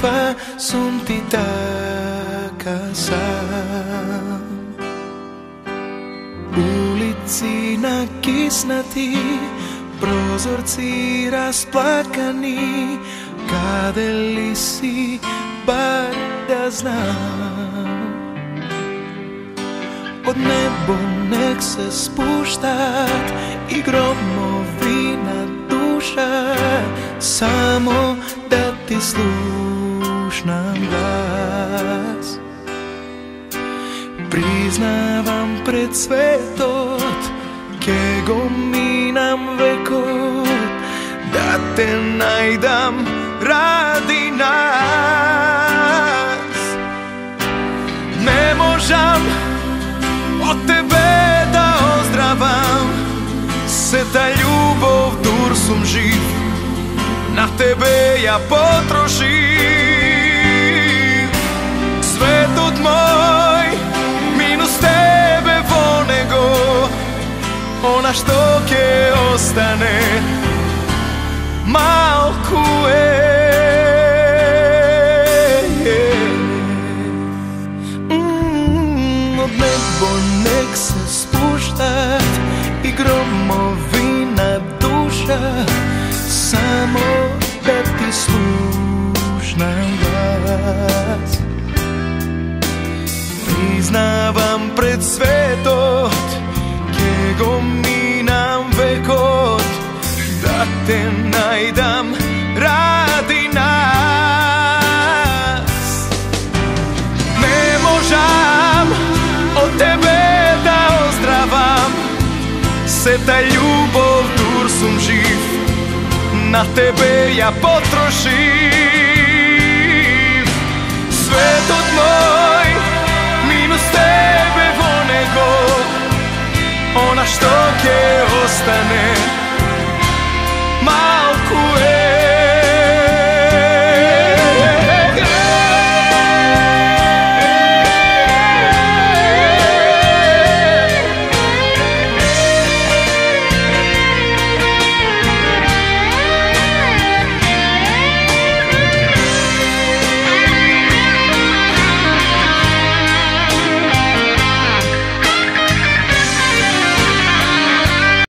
žrtva, som ti taká sám. Ulici nakisnati, prozorci rasplakani, kade li si, bar da znam. Od nebo nek se spuštat i gromovi na duša, samo da ti slušam glas. Priznavam pred svetot, kego minam vekot, da te najdam radi nas. Ne možam od tebe da ozdravam, se ta ljubov dur sum živ, na tebe ja potrošim. Svetot moj, minus tebe vo nego, ona što ke ostane, malku od nebo nek se spuštat i gromovi na duša, samo da ti slušam glas. Priznavam pred svetot, kego minam vekot, da te najdam radi nas. Ne možam od tebe da ozdravam, se ta ljubov dur sum živ, na tebe ja potrošim. Svetot moj, minus tebe vo nego, ona što ke ostane,